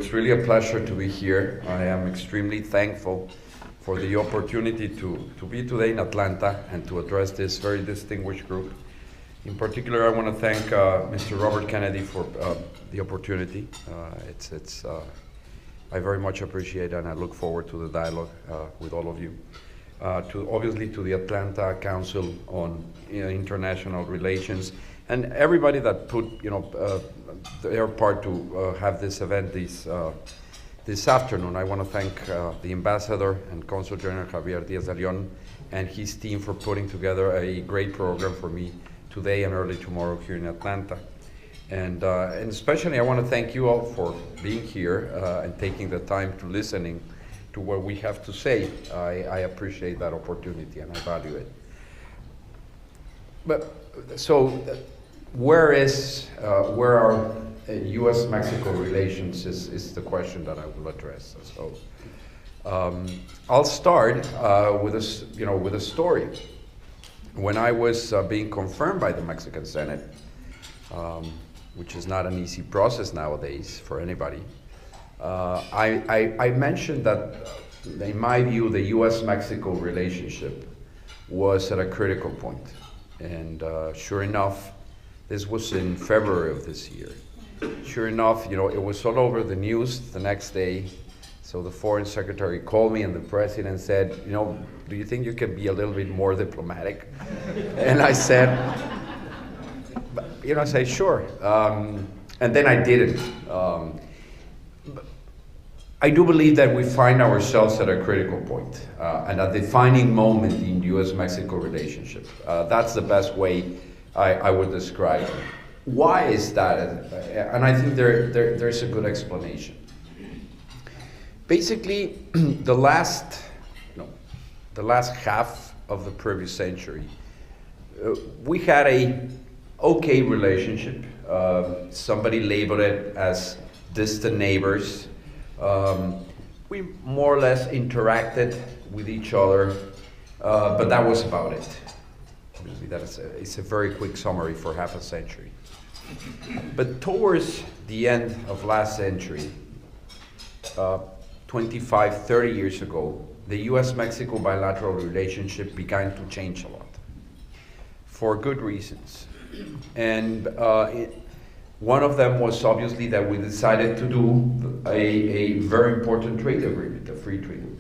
it's really a pleasure to be here. I am extremely thankful for the opportunity to be today in Atlanta and to address this very distinguished group. In particular, I want to thank Mr. Robert Kennedy for the opportunity. I very much appreciate it, and I look forward to the dialogue with all of you. Obviously to the Atlanta Council on International Relations, and everybody that put their part to have this event this afternoon. I want to thank the Ambassador and Consul General Javier Díaz de León and his team for putting together a great program for me today and early tomorrow here in Atlanta. And especially I want to thank you all for being here and taking the time to listening to what we have to say. I appreciate that opportunity and I value it. But so where are U.S.-Mexico relations is the question that I will address. So I'll start with a story. When I was being confirmed by the Mexican Senate, which is not an easy process nowadays for anybody, I mentioned that, in my view, the U.S.-Mexico relationship was at a critical point. And sure enough, this was in February of this year. Sure enough, it was all over the news the next day. So the Foreign Secretary called me and the President said, do you think you can be a little bit more diplomatic? And I said, sure. And then I didn't. I do believe that we find ourselves at a critical point and a defining moment in U.S.-Mexico relationship. That's the best way I would describe it. Why is that? And I think there's a good explanation. Basically, the last half of the previous century, we had a okay relationship. Somebody labeled it as distant neighbors. We more or less interacted with each other, but that was about it. Obviously, it's a very quick summary for half a century. But towards the end of last century, 25, 30 years ago, the U.S.-Mexico bilateral relationship began to change a lot, for good reasons. And one of them was obviously that we decided to do a very important trade agreement, a free trade agreement.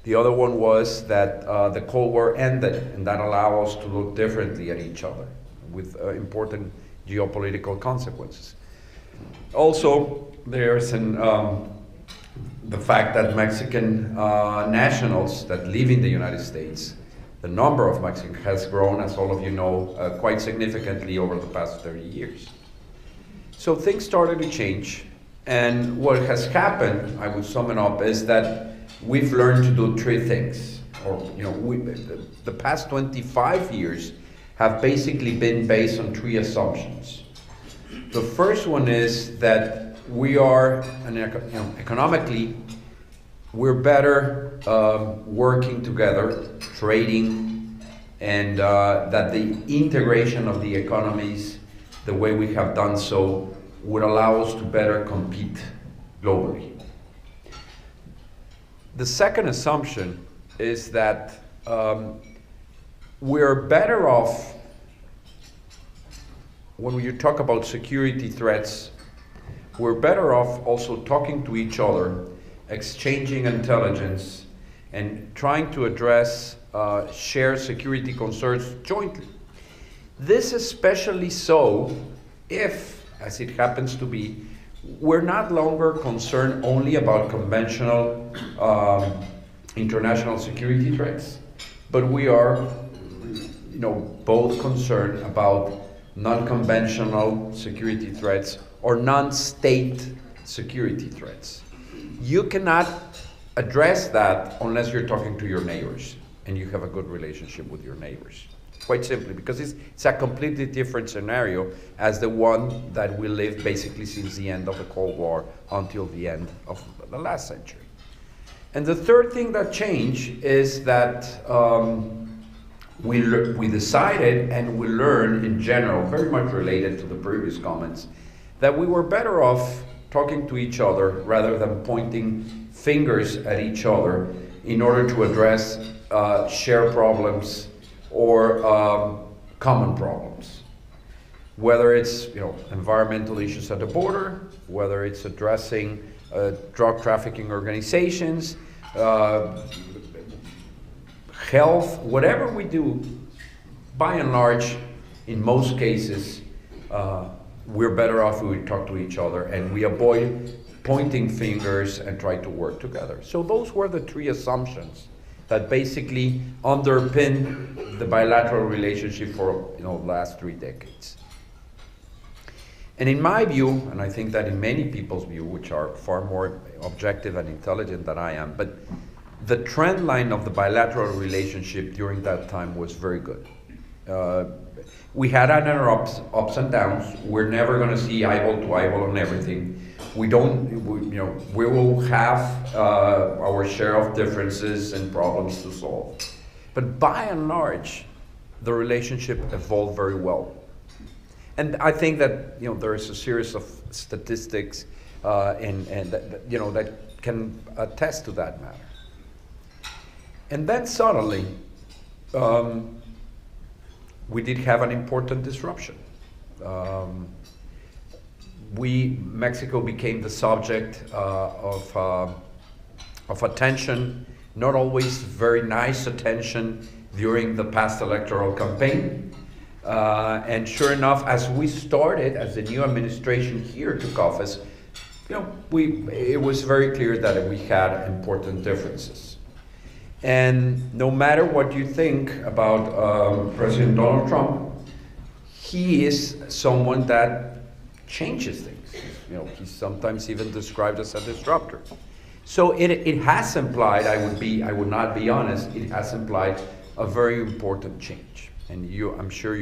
The other one was that the Cold War ended, and that allowed us to look differently at each other with important geopolitical consequences. Also, there's the fact that Mexican nationals that live in the United States, the number of Mexicans has grown, as all of you know, quite significantly over the past 30 years. So things started to change, and what has happened, I would sum it up, is that we've learned to do three things. The past 25 years have basically been based on three assumptions. The first one is that we are, economically, we're better working together, trading, and that the integration of the economies, the way we have done so, would allow us to better compete globally. The second assumption is that we're better off, when you talk about security threats, we're better off also talking to each other, exchanging intelligence, and trying to address shared security concerns jointly. This especially so if, as it happens to be, we're not longer concerned only about conventional international security threats, but we are both concerned about non-conventional security threats or non-state security threats. You cannot address that unless you're talking to your neighbors and you have a good relationship with your neighbors. Quite simply, because it's a completely different scenario as the one that we lived basically since the end of the Cold War until the end of the last century. And the third thing that changed is that we decided and we learned in general, very much related to the previous comments, that we were better off talking to each other rather than pointing fingers at each other in order to address shared problems or common problems. Whether it's environmental issues at the border, whether it's addressing drug trafficking organizations, health, whatever we do, by and large, in most cases, we're better off if we talk to each other and we avoid pointing fingers and try to work together. So those were the three assumptions that basically underpin the bilateral relationship for the last 3 decades. And in my view, and I think that in many people's view, which are far more objective and intelligent than I am, but the trend line of the bilateral relationship during that time was very good. We had our ups and downs. We're never going to see eyeball to eyeball on everything. We will have our share of differences and problems to solve. But by and large, the relationship evolved very well. And I think that there is a series of statistics that can attest to that matter. And then suddenly, we did have an important disruption. Mexico became the subject of attention, not always very nice attention during the past electoral campaign. And sure enough, as we started, as the new administration here took office, it was very clear that we had important differences. And no matter what you think about President Donald Trump, he is someone that changes things. He's sometimes even described as a disruptor. So it has implied, I would not be honest, it has implied a very important change. And I'm sure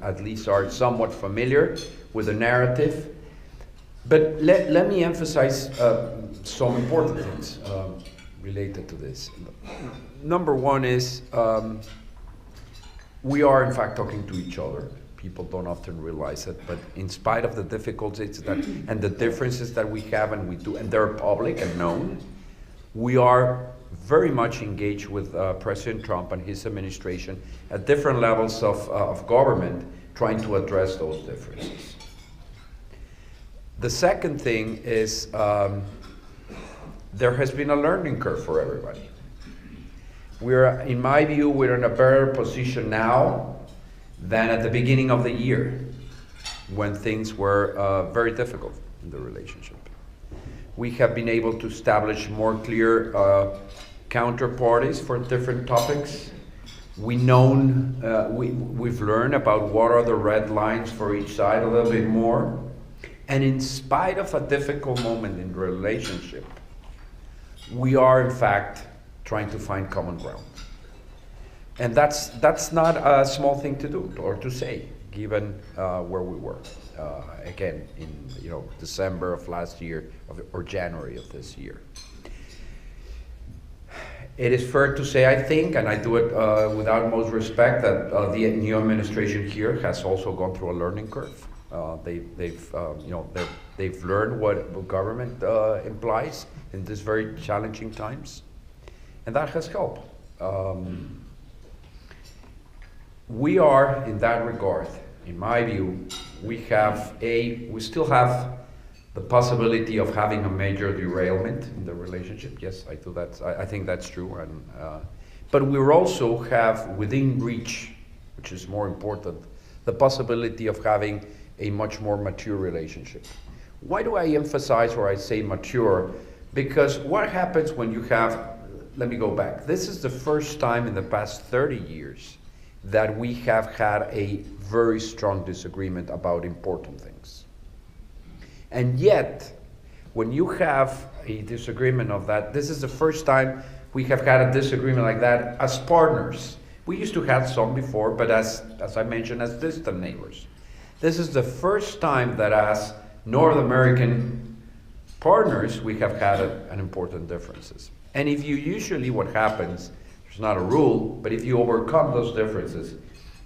at least are somewhat familiar with the narrative. But let me emphasize some important things related to this. Number one is we are in fact talking to each other. People don't often realize it, but in spite of the difficulties and the differences that we have and we do, and they're public and known, we are very much engaged with President Trump and his administration at different levels of government, trying to address those differences. The second thing is there has been a learning curve for everybody. In my view, we're in a better position now than at the beginning of the year, when things were very difficult in the relationship. We have been able to establish more clear counterparties for different topics. We've learned about what are the red lines for each side a little bit more. And in spite of a difficult moment in the relationship, we are in fact trying to find common ground. And that's not a small thing to do or to say, given where we were. Again, in December of last year or January of this year. It is fair to say, I think, and I do it with utmost respect, that the new administration here has also gone through a learning curve. They've learned what government implies in these very challenging times, and that has helped. We are, in that regard, in my view, we still have the possibility of having a major derailment in the relationship. Yes, I think that's true. But we also have within reach, which is more important, the possibility of having a much more mature relationship. Why do I emphasize or I say mature? Because what happens when you have, let me go back. This is the first time in the past 30 years that we have had a very strong disagreement about important things. And yet, when you have a disagreement of that, this is the first time we have had a disagreement like that as partners. We used to have some before, but as I mentioned, as distant neighbors. This is the first time that as North American partners, we have had an important differences. And if you usually, what happens, there's not a rule, but if you overcome those differences,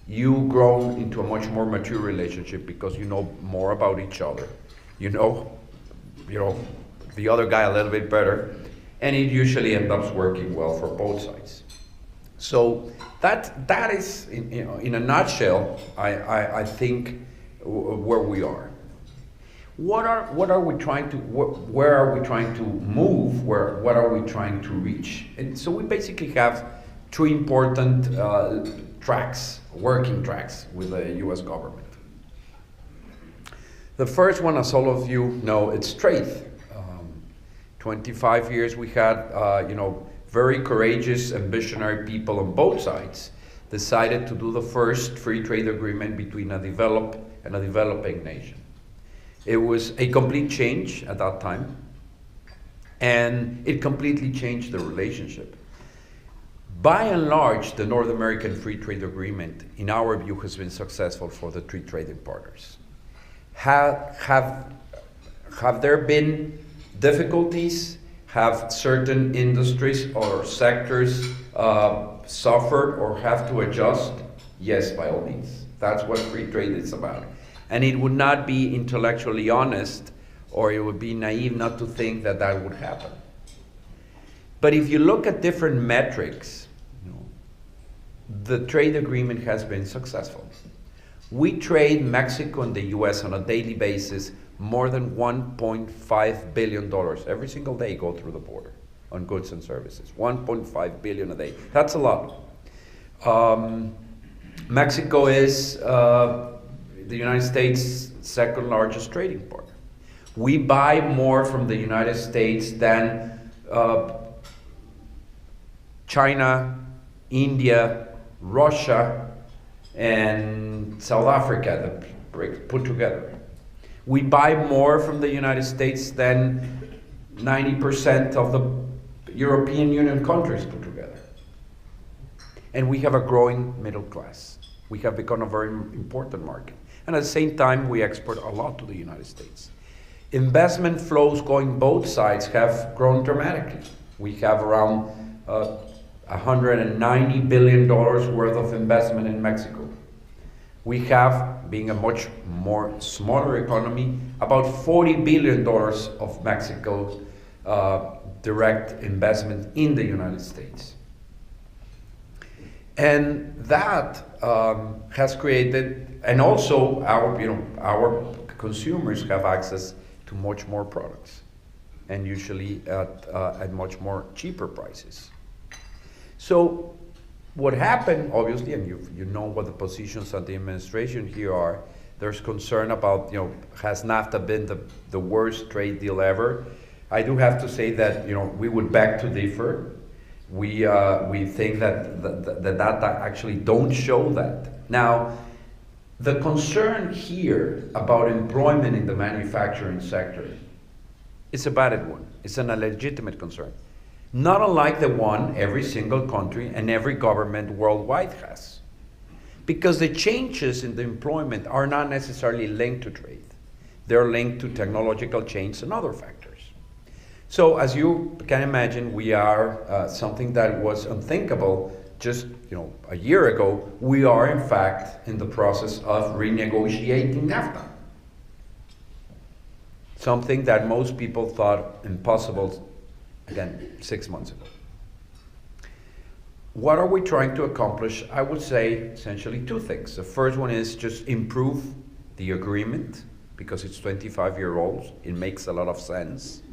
you grow into a much more mature relationship because you know more about each other. You know you know, the other guy a little bit better, and it usually ends up working well for both sides. So that is, in a nutshell, I think where we are. What are we trying to, where are we trying to move, what are we trying to reach? And so we basically have three important working tracks with the US government. The first one, as all of you know, it's trade. 25 years we had, very courageous and visionary people on both sides decided to do the first free trade agreement between a developed and a developing nation. It was a complete change at that time, and it completely changed the relationship. By and large, the North American Free Trade Agreement, in our view, has been successful for the three trading partners. Have there been difficulties? Have certain industries or sectors suffered or have to adjust? Yes, by all means. That's what free trade is about. And it would not be intellectually honest, or it would be naive not to think that that would happen. But if you look at different metrics, the trade agreement has been successful. We trade Mexico and the US on a daily basis more than $1.5 billion every single day go through the border on goods and services. 1.5 billion a day. That's a lot. Mexico is the United States' second largest trading partner. We buy more from the United States than China, India, Russia, and South Africa that put together. We buy more from the United States than 90% of the European Union countries put together. And we have a growing middle class. We have become a very important market. And at the same time, we export a lot to the United States. Investment flows going both sides have grown dramatically. We have around $190 billion worth of investment in Mexico. We have, being a much more smaller economy, about $40 billion of Mexico's direct investment in the United States. And that has created, and also our consumers have access to much more products, and usually at much more cheaper prices. So what happened, obviously, and you know what the positions of the administration here are, there's concern about, has NAFTA been the worst trade deal ever? I do have to say that, we would beg to differ. We think that the data actually don't show that. Now, the concern here about employment in the manufacturing sector is a valid one. It's a legitimate concern. Not unlike the one every single country and every government worldwide has. Because the changes in the employment are not necessarily linked to trade. They're linked to technological change and other factors. So as you can imagine, we are something that was unthinkable just a year ago. We are in fact in the process of renegotiating NAFTA. Something that most people thought impossible, again, 6 months ago. What are we trying to accomplish? I would say essentially two things. The first one is just improve the agreement, because it's 25-year-old. It makes a lot of sense.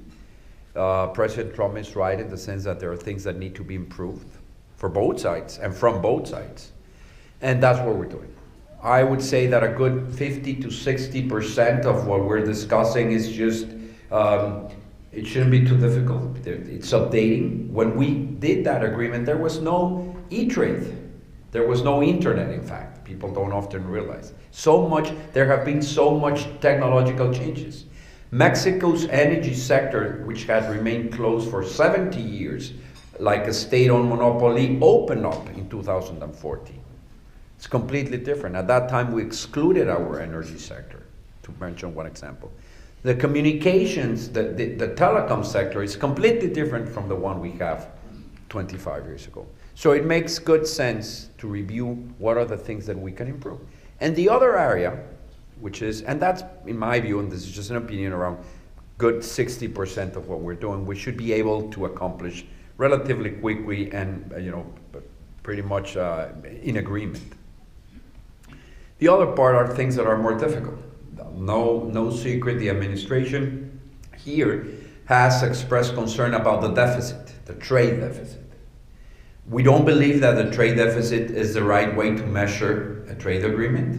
President Trump is right in the sense that there are things that need to be improved for both sides and from both sides. And that's what we're doing. I would say that a good 50 to 60% of what we're discussing is just, it shouldn't be too difficult. It's updating. When we did that agreement, there was no e-trade. There was no internet, in fact. People don't often realize. There have been so much technological changes. Mexico's energy sector, which had remained closed for 70 years, like a state-owned monopoly, opened up in 2014. It's completely different. At that time, we excluded our energy sector, to mention one example. The communications, the telecom sector is completely different from the one we have 25 years ago. So it makes good sense to review what are the things that we can improve. And the other area, which is, and that's in my view, and this is just an opinion around good 60% of what we're doing, we should be able to accomplish relatively quickly and pretty much in agreement. The other part are things that are more difficult. No secret, the administration here has expressed concern about the deficit, the trade deficit. We don't believe that the trade deficit is the right way to measure a trade agreement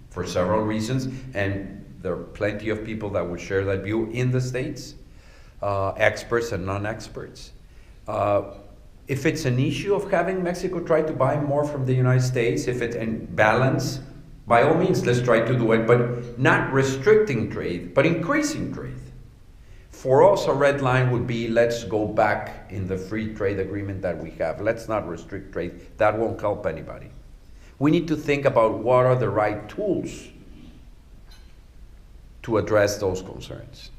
for several reasons, and there are plenty of people that would share that view in the States, experts and non-experts. If it's an issue of having Mexico try to buy more from the United States, if it's in balance, by all means, let's try to do it, but not restricting trade, but increasing trade. For us, a red line would be, let's go back in the free trade agreement that we have. Let's not restrict trade. That won't help anybody. We need to think about what are the right tools to address those concerns.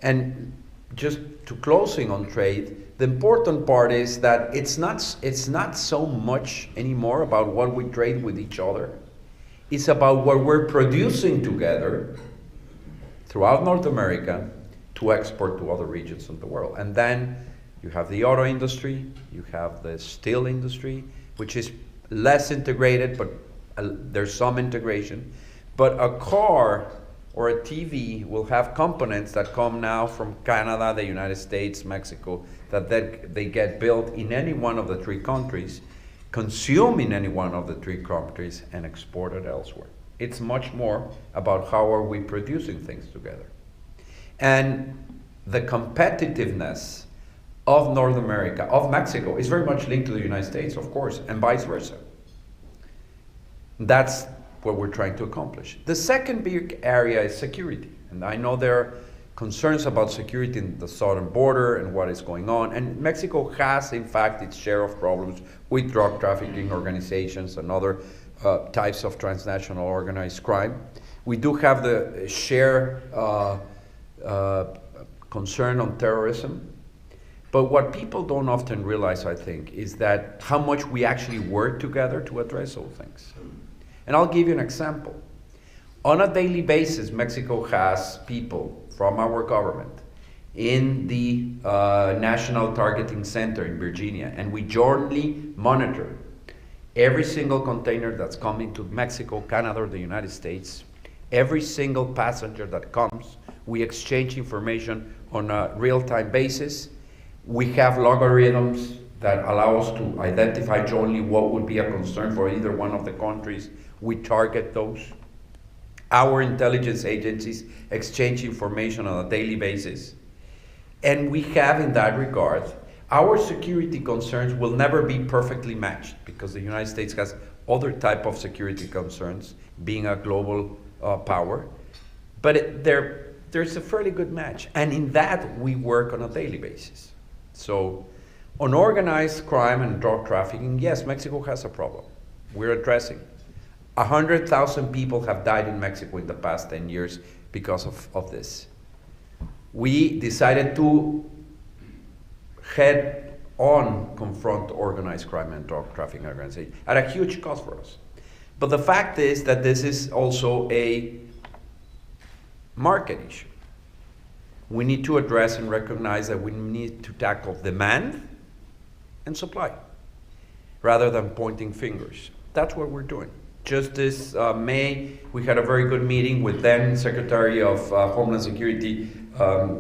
And just to closing on trade, the important part is that it's not so much anymore about what we trade with each other. It's about what we're producing together throughout North America to export to other regions of the world. And then you have the auto industry, you have the steel industry, which is less integrated, but there's some integration. But a car or a TV will have components that come now from Canada, the United States, Mexico, that they get built in any one of the three countries, consumed in any one of the three countries, and exported elsewhere. It's much more about how are we producing things together. And the competitiveness of North America, of Mexico, is very much linked to the United States, of course, and vice versa. That's what we're trying to accomplish. The second big area is security. And I know there are concerns about security in the southern border and what is going on. And Mexico has, in fact, its share of problems with drug trafficking organizations and other types of transnational organized crime. We do have the share concern on terrorism. But what people don't often realize, I think, is that how much we actually work together to address those things. And I'll give you an example. On a daily basis, Mexico has people from our government in the National Targeting Center in Virginia, and we jointly monitor every single container that's coming to Mexico, Canada, or the United States, every single passenger that comes. We exchange information on a real-time basis. We have logarithms that allow us to identify jointly what would be a concern for either one of the countries. We target those. Our intelligence agencies exchange information on a daily basis. And we have, in that regard, our security concerns will never be perfectly matched because the United States has other type of security concerns, being a global power. But there's a fairly good match. And in that, we work on a daily basis. So on organized crime and drug trafficking, yes, Mexico has a problem. We're addressing. 100,000 people have died in Mexico in the past 10 years because of this. We decided to head-on confront organized crime and drug trafficking organizations at a huge cost for us. But the fact is that this is also a market issue. We need to address and recognize that we need to tackle demand and supply rather than pointing fingers. That's what we're doing. Just this May, we had a very good meeting with then Secretary of Homeland Security,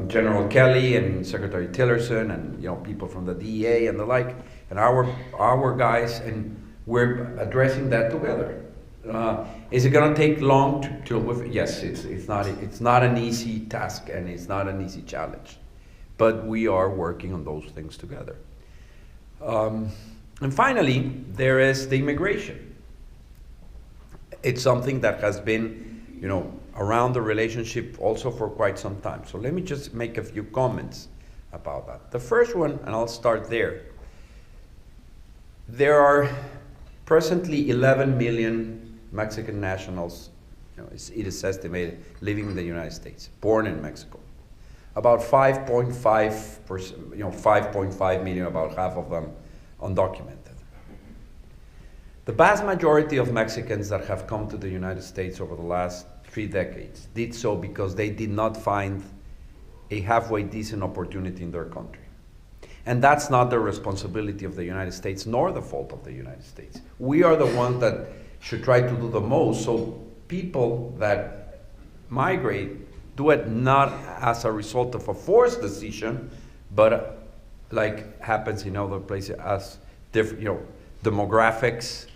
General Kelly, and Secretary Tillerson, and people from the DEA and the like, and our guys, and we're addressing that together. Is it going to take long to deal with? Yes, it's not an easy task and it's not an easy challenge, but we are working on those things together. And finally, there is the immigration. It's something that has been, around the relationship also for quite some time. So let me just make a few comments about that. The first one, and I'll start there. There are presently 11 million Mexican nationals, it is estimated, living in the United States, born in Mexico. About 5.5%, 5.5 million, about half of them undocumented. The vast majority of Mexicans that have come to the United States over the last 3 decades did so because they did not find a halfway decent opportunity in their country. And that's not the responsibility of the United States, nor the fault of the United States. We are the ones that should try to do the most, so people that migrate do it not as a result of a forced decision, but like happens in other places as different, demographics,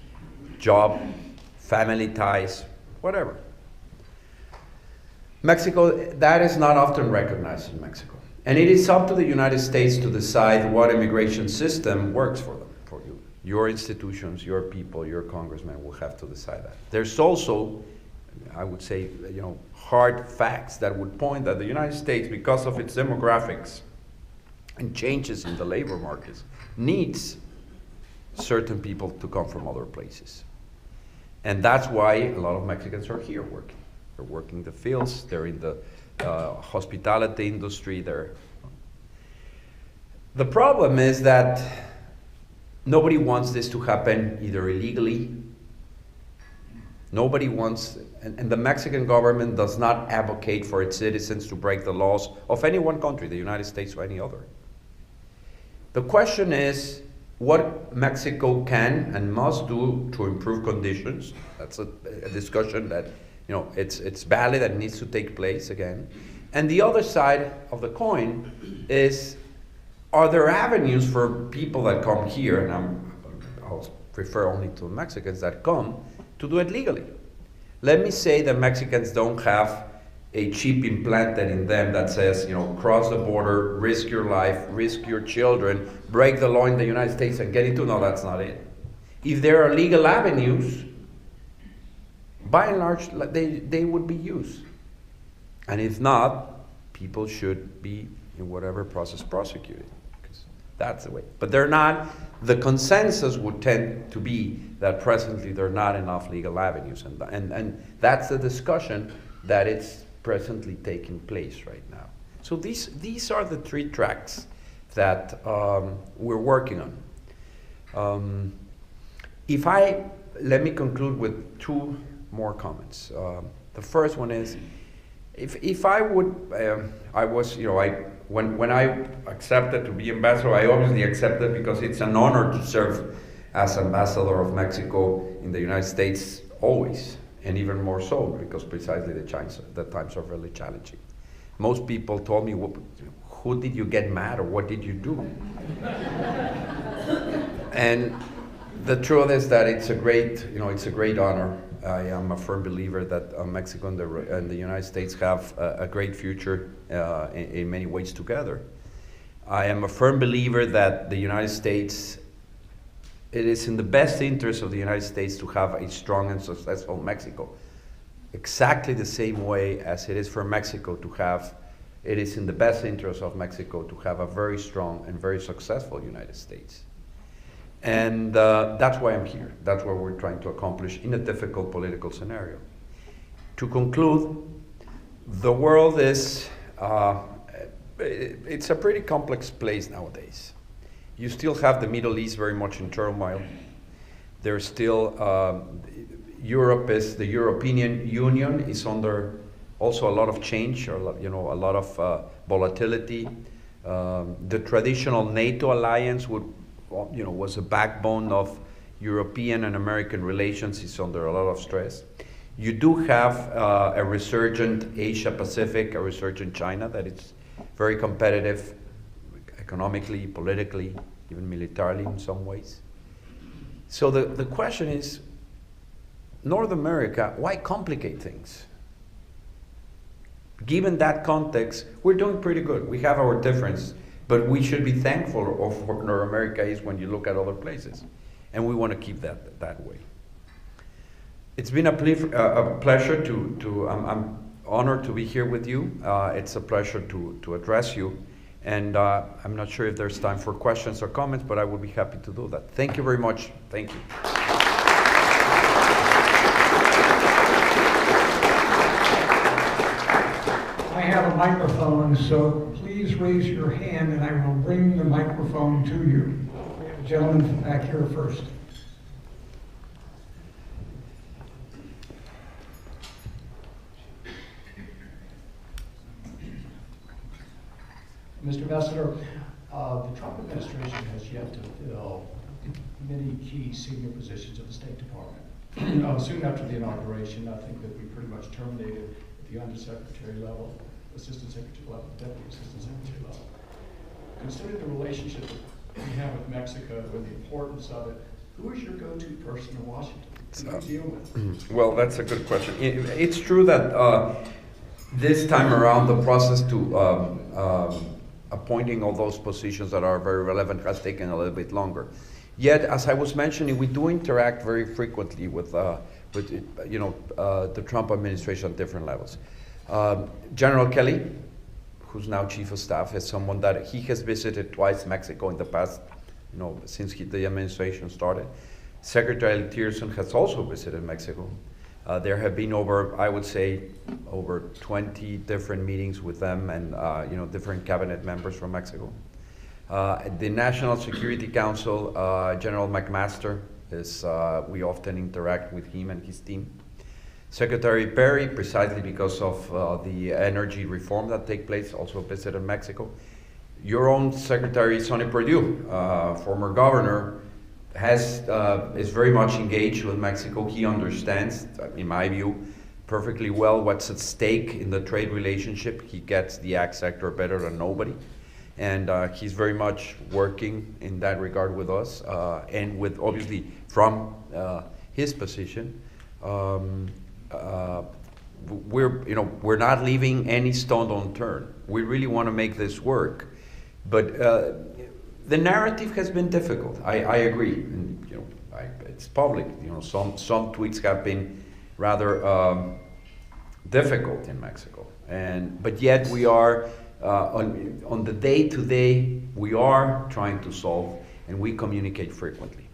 job, family ties, whatever. Mexico, that is not often recognized in Mexico. And it is up to the United States to decide what immigration system works for them, for you. Your institutions, your people, your congressmen will have to decide that. There's also, I would say, hard facts that would point that the United States, because of its demographics and changes in the labor markets, needs certain people to come from other places. And that's why a lot of Mexicans are here working. They're working the fields, they're in the hospitality industry. The problem is that nobody wants this to happen either illegally. Nobody wants, and the Mexican government does not advocate for its citizens to break the laws of any one country, the United States or any other. The question is what Mexico can and must do to improve conditions. That's a discussion that it's valid and needs to take place again. And the other side of the coin is, are there avenues for people that come here, and I'll refer only to Mexicans that come, to do it legally? Let me say that Mexicans don't have a chip implanted in them that says, cross the border, risk your life, risk your children, break the law in the United States and get into. No, that's not it. If there are legal avenues, by and large, they would be used. And if not, people should be, in whatever process, prosecuted. Because that's the way. But they're not. The consensus would tend to be that presently there are not enough legal avenues. And that's the discussion that it's presently taking place right now. So these are the three tracks that we're working on. Let me conclude with two more comments. The first one is, if I would, when I accepted to be ambassador, I obviously accepted because it's an honor to serve as ambassador of Mexico in the United States always, and even more so because precisely the times are really challenging. Most people told me, who did you get mad or what did you do? And the truth is that it's a great honor. I am a firm believer that Mexico and the United States have a great future in many ways together. I am a firm believer that the United States, it is in the best interest of the United States to have a strong and successful Mexico. Exactly the same way as it is for Mexico to have, it is in the best interest of Mexico to have a very strong and very successful United States. And that's why I'm here. That's what we're trying to accomplish in a difficult political scenario. To conclude, the world is, it's a pretty complex place nowadays. You still have the Middle East very much in turmoil. There's still, the European Union is under also a lot of change, or a lot of volatility. The traditional NATO alliance was a backbone of European and American relations, is under a lot of stress. You do have a resurgent Asia-Pacific, a resurgent China that is very competitive economically, politically, even militarily in some ways. So the question is, North America, why complicate things? Given that context, we're doing pretty good. We have our difference, but we should be thankful of what North America is when you look at other places. And we want to keep that way. It's been a pleasure I'm honored to be here with you. It's a pleasure to address you. And I'm not sure if there's time for questions or comments, but I would be happy to do that. Thank you very much. Thank you. I have a microphone, so please raise your hand and I will bring the microphone to you. We have a gentleman back here first. Mr. Ambassador, the Trump administration has yet to fill many key senior positions at the State Department. Soon after the inauguration, I think that we pretty much terminated at the undersecretary level, assistant secretary level, deputy assistant secretary level. Considering the relationship that we have with Mexico and the importance of it, who is your go-to person in Washington? Who do you deal with? Well, that's a good question. It's true that this time around the process to appointing all those positions that are very relevant has taken a little bit longer. Yet, as I was mentioning, we do interact very frequently with the Trump administration at different levels. General Kelly, who's now chief of staff, is someone that he has visited twice Mexico in the past, since the administration started. Secretary Tillerson has also visited Mexico. There have been I would say, over 20 different meetings with them and different cabinet members from Mexico. The National Security Council, General McMaster, we often interact with him and his team. Secretary Perry, precisely because of the energy reform that take place, also visited Mexico. Your own Secretary Sonny Perdue, former governor, is very much engaged with Mexico. He understands, in my view, perfectly well what's at stake in the trade relationship. He gets the ag sector better than nobody. And he's very much working in that regard with us, and with, obviously, from his position. We're not leaving any stone unturned. We really want to make this work. But the narrative has been difficult. I agree. And, it's public. Some tweets have been rather difficult in Mexico. But yet we are on the day-to-day. We are trying to solve, and we communicate frequently.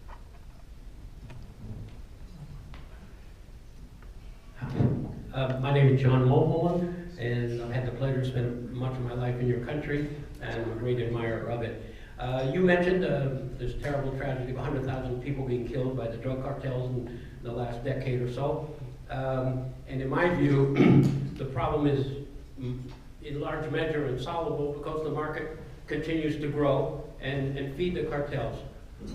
My name is John Mulholland, and I've had the pleasure to spend much of my life in your country, and I'm a great admirer of it. You mentioned this terrible tragedy of 100,000 people being killed by the drug cartels in the last decade or so. And in my view, the problem is in large measure insoluble because the market continues to grow and feed the cartels.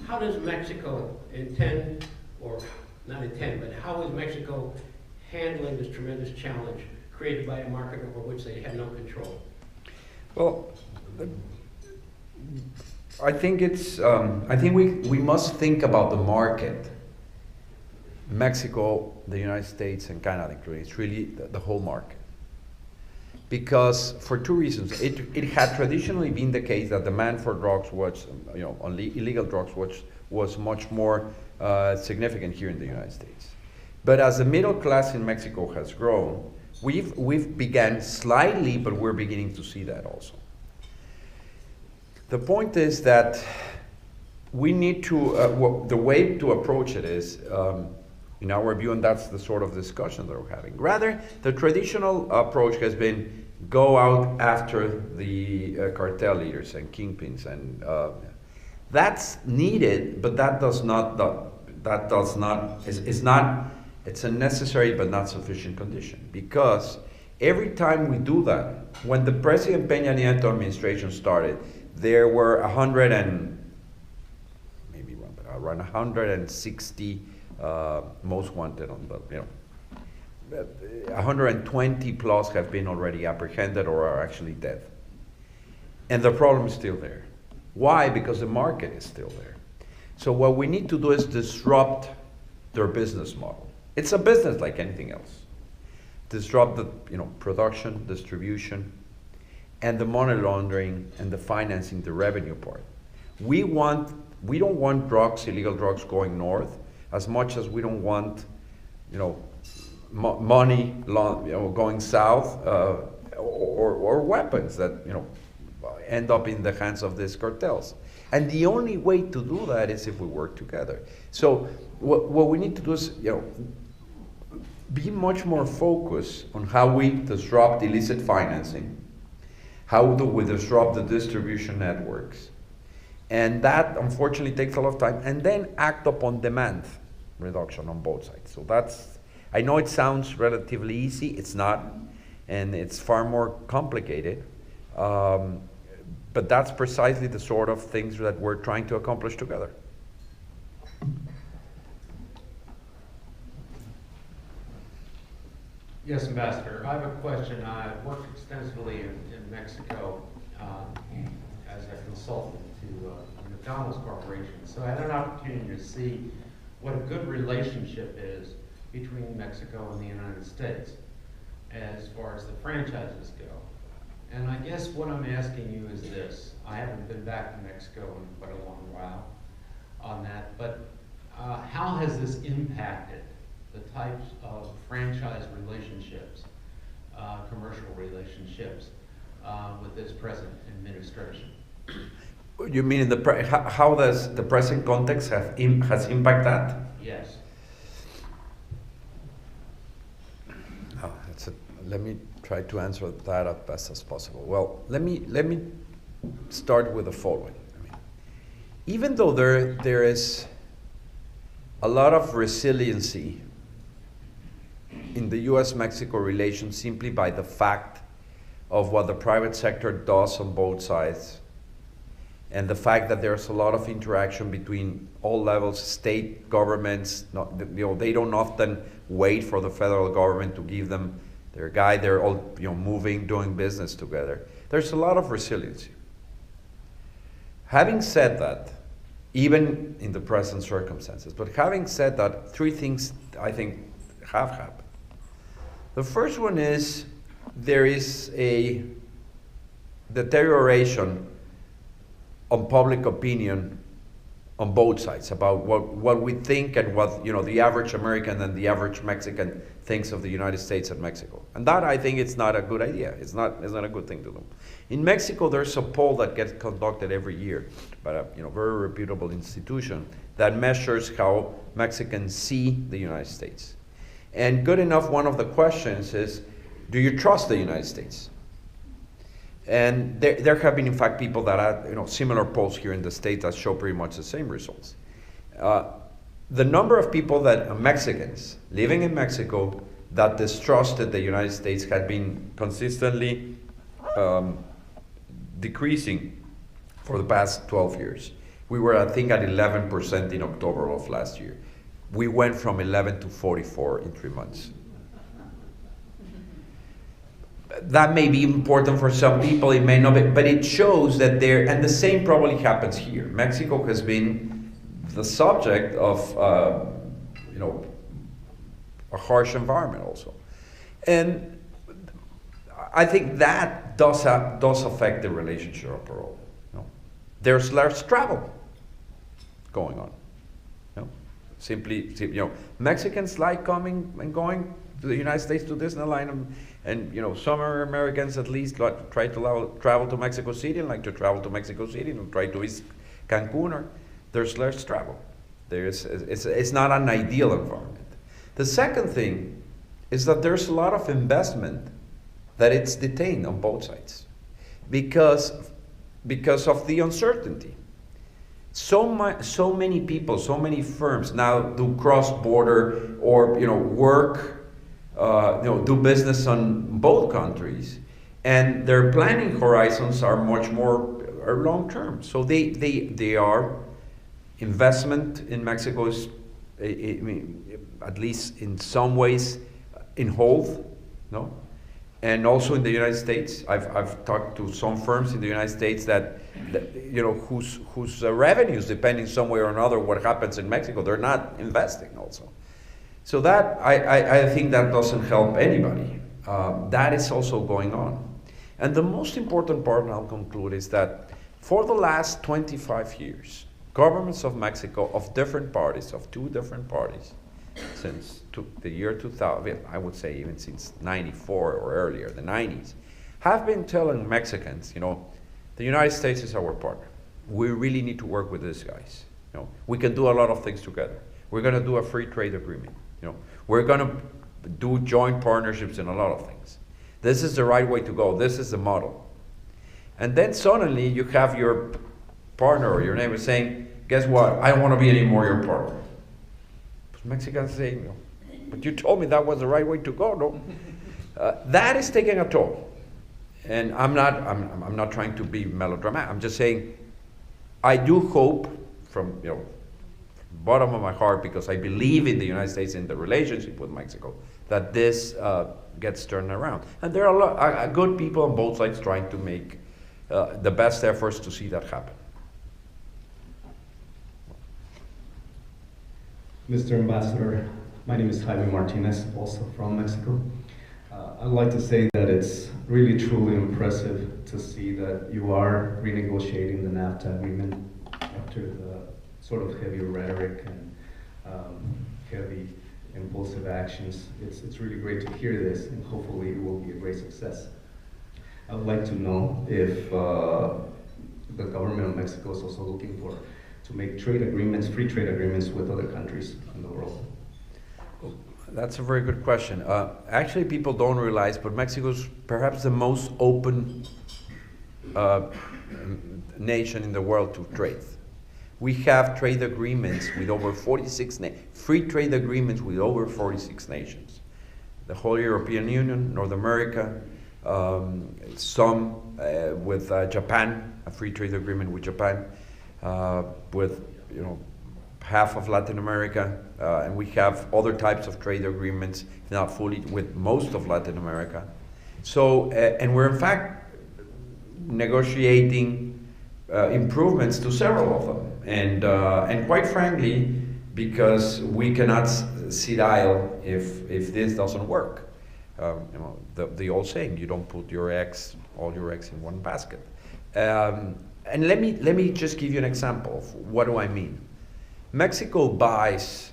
How does Mexico intend, or not intend, but how is Mexico handling this tremendous challenge created by a market over which they have no control? Well, I think we must think about the market. Mexico, the United States, and Canada included. It's really the whole market. Because for two reasons. It had traditionally been the case that demand for drugs was, illegal drugs was much more significant here in the United States. But as the middle class in Mexico has grown, we've began slightly, but we're beginning to see that also. The point is that we need to, the way to approach it is, in our view, and that's the sort of discussion that we're having. Rather, the traditional approach has been go out after the cartel leaders and kingpins, and that's needed, but it's a necessary but not sufficient condition, because every time we do that, when the President Peña Nieto administration started, there were around 160 most wanted on the, 120 plus have been already apprehended or are actually dead. And the problem is still there. Why? Because the market is still there. So what we need to do is disrupt their business model. It's a business like anything else. Disrupt the production, distribution, and the money laundering and the financing, the revenue part. We don't want drugs, illegal drugs, going north as much as we don't want, money going south, or weapons that end up in the hands of these cartels. And the only way to do that is if we work together. So what we need to do is be much more focused on how we disrupt illicit financing, how do we disrupt the distribution networks, and that unfortunately takes a lot of time, and then act upon demand reduction on both sides. So I know it sounds relatively easy, it's not, and it's far more complicated, but that's precisely the sort of things that we're trying to accomplish together. Yes, Ambassador. I have a question. I worked extensively in Mexico as a consultant to McDonald's Corporation. So I had an opportunity to see what a good relationship is between Mexico and the United States as far as the franchises go. And I guess what I'm asking you is this. I haven't been back to Mexico in quite a long while on that, but how has this impacted the types of franchise relationships, commercial relationships with this present administration? You mean in the how does the present context has impacted that? Yes. Oh, let me try to answer that as best as possible. Well, let me start with the following. I mean, even though there is a lot of resiliency in the U.S.-Mexico relations simply by the fact of what the private sector does on both sides, and the fact that there's a lot of interaction between all levels, state governments, they don't often wait for the federal government to give them their guide. They're all moving, doing business together. There's a lot of resiliency. Having said that, even in the present circumstances, but having said that, three things I think have happened. The first one is there is a deterioration on public opinion on both sides about what we think and what the average American and the average Mexican thinks of the United States and Mexico. And that, I think, it's not a good idea. It's not a good thing to do. In Mexico, there's a poll that gets conducted every year by a very reputable institution that measures how Mexicans see the United States. And good enough, one of the questions is, do you trust the United States? And there have been, in fact, people that have similar polls here in the States that show pretty much the same results. The number of people Mexicans living in Mexico that distrusted the United States had been consistently decreasing for the past 12 years. We were, I think, at 11% in October of last year. We went from 11 to 44 in 3 months. That may be important for some people, it may not be, but it shows that and the same probably happens here. Mexico has been the subject of, a harsh environment also. And I think that does affect the relationship overall. There's less travel going on. Simply, Mexicans like coming and going to the United States to Disneyland, and some Americans at least try to travel to Mexico City and like to travel to Mexico City and try to visit Cancun. Or there's less travel. It's not an ideal environment. The second thing is that there's a lot of investment that it's detained on both sides because of the uncertainty. So many people, so many firms now do cross-border or work, do business on both countries, and their planning horizons are much more long-term. So they are investment in Mexico is, at least in some ways, in hold, and also in the United States. I've talked to some firms in the United States that whose revenues depending some way or another what happens in Mexico, they're not investing also. So that I think that doesn't help anybody. That is also going on. And the most important part, and I'll conclude, is that for the last 25 years, governments of Mexico of different parties, of two different parties, since the year 2000, I would say even since 94 or earlier, the 90s, have been telling Mexicans, the United States is our partner. We really need to work with these guys. We can do a lot of things together. We're going to do a free trade agreement. We're going to do joint partnerships in a lot of things. This is the right way to go. This is the model. And then suddenly you have your partner or your neighbor saying, guess what? I don't want to be anymore your partner. Mexicans say, but you told me that was the right way to go, no? That is taking a toll. And I'm not trying to be melodramatic. I'm just saying, I do hope from bottom of my heart, because I believe in the United States and the relationship with Mexico, that this gets turned around. And there are a lot good people on both sides trying to make the best efforts to see that happen. Mr. Ambassador, my name is Jaime Martinez, also from Mexico. I'd like to say that it's really truly impressive to see that you are renegotiating the NAFTA agreement after the sort of heavy rhetoric and heavy impulsive actions. It's really great to hear this, and hopefully it will be a great success. I would like to know if the government of Mexico is also looking to make trade agreements, free trade agreements with other countries in the world. That's a very good question. Actually, people don't realize, but Mexico's perhaps the most open nation in the world to trade. We have trade agreements with over 46 free trade agreements with over 46 nations. The whole European Union, North America, some with Japan, a free trade agreement with Japan, with half of Latin America, and we have other types of trade agreements, not fully with most of Latin America. So, and we're in fact negotiating improvements to several of them. And quite frankly, because we cannot sit idle if this doesn't work. The old saying, you don't put all your eggs in one basket. And let me just give you an example of what do I mean. Mexico buys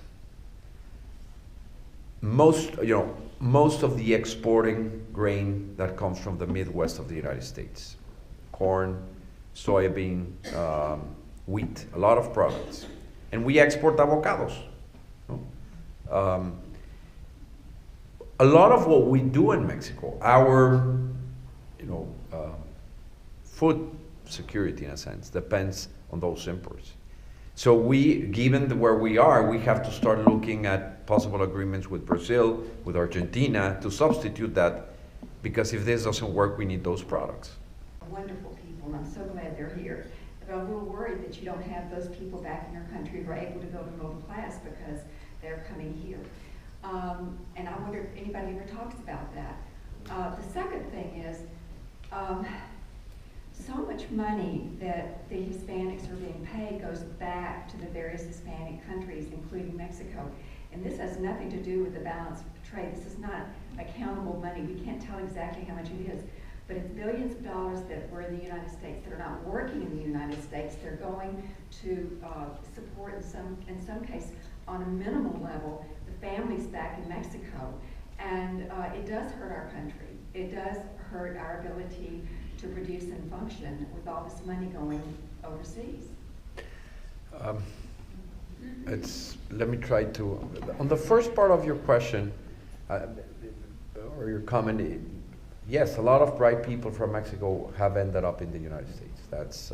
most of the exporting grain that comes from the Midwest of the United States. Corn, soybean, wheat, a lot of products. And we export avocados. A lot of what we do in Mexico, our food security in a sense, depends on those imports. So given where we are, we have to start looking at possible agreements with Brazil, with Argentina, to substitute that, because if this doesn't work, we need those products. Wonderful people, and I'm so glad they're here. But I'm a little worried that you don't have those people back in your country who are able to build a middle class because they're coming here. And I wonder if anybody ever talks about that. The second thing is, so much money that the Hispanics are being paid goes back to the various Hispanic countries, including Mexico. And this has nothing to do with the balance of trade. This is not accountable money. We can't tell exactly how much it is. But it's billions of dollars that were in the United States that are not working in the United States. They're going to support, in some case, on a minimal level, the families back in Mexico. And it does hurt our country. It does hurt our ability to produce and function with all this money going overseas. Let me try to, on the first part of your question, or your comment, yes, a lot of bright people from Mexico have ended up in the United States.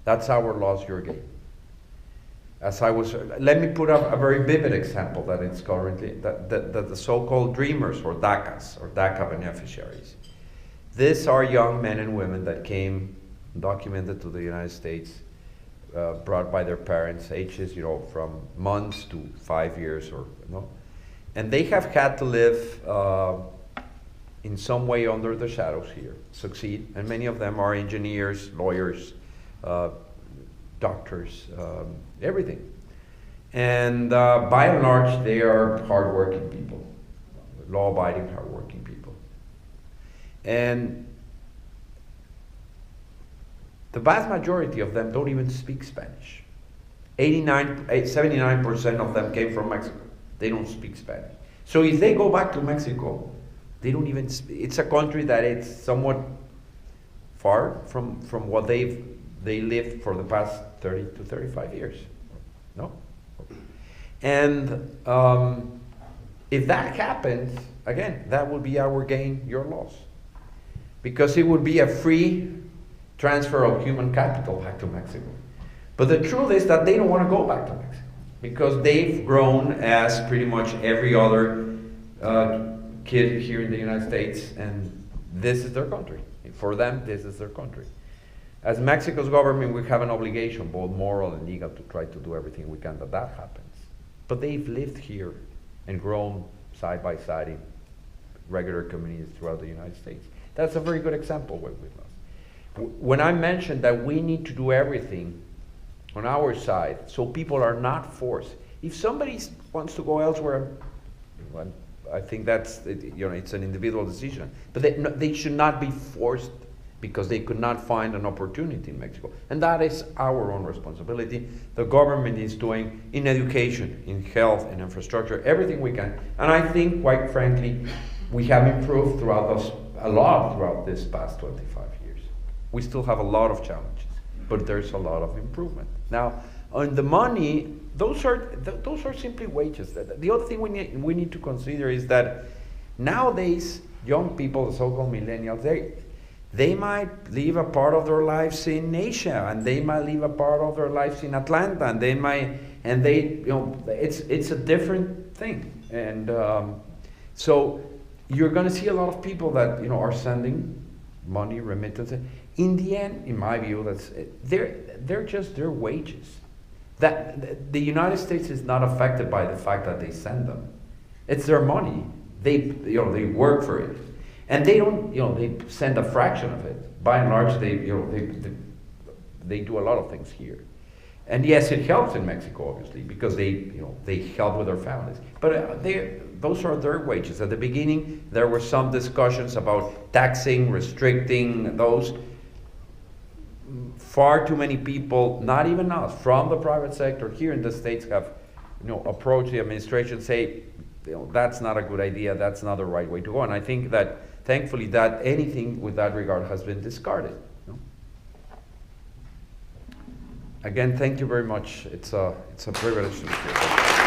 That's our loss, your gain. Let me put up a very vivid example that it's currently, the so-called dreamers or DACAs, or DACA beneficiaries. These are young men and women that came documented to the United States, brought by their parents, ages from months to 5 years and they have had to live in some way under the shadows here, succeed, and many of them are engineers, lawyers, doctors, everything. And by and large, they are hardworking people, law-abiding, hardworking people. And the vast majority of them don't even speak Spanish. 79% of them came from Mexico. They don't speak Spanish. So if they go back to Mexico, they don't even it's a country that it's somewhat far from what they lived for the past 30 to 35 years. No? And if that happens, again, that will be our gain, your loss. Because it would be a free transfer of human capital back to Mexico. But the truth is that they don't want to go back to Mexico, because they've grown as pretty much every other kid here in the United States, and this is their country. For them, this is their country. As Mexico's government, we have an obligation, both moral and legal, to try to do everything we can that happens. But they've lived here and grown side by side in regular communities throughout the United States. That's a very good example with us. When I mentioned that we need to do everything on our side so people are not forced. If somebody wants to go elsewhere, well, I think that's, it's an individual decision. But they should not be forced because they could not find an opportunity in Mexico. And that is our own responsibility. The government is doing in education, in health, in infrastructure, everything we can. And I think, quite frankly, we have improved a lot throughout this past 25 years. We still have a lot of challenges, but there's a lot of improvement. Now, on the money, those are simply wages. The other thing we need to consider is that nowadays, young people, the so-called millennials, they might live a part of their lives in Asia, and they might live a part of their lives in Atlanta, and it's a different thing. And so you're going to see a lot of people that are sending money, remittances. In the end, in my view, they're just their wages. That the United States is not affected by the fact that they send them. It's their money. They work for it, and they don't. They send a fraction of it. By and large, they do a lot of things here, and yes, it helps in Mexico, obviously, because they help with their families. But those are their wages. At the beginning, there were some discussions about taxing, restricting those. Far too many people, not even us, from the private sector here in the States have, approached the administration, say, that's not a good idea, that's not the right way to go. And I think that, thankfully, that anything with that regard has been discarded. Again, thank you very much. It's a privilege to be here.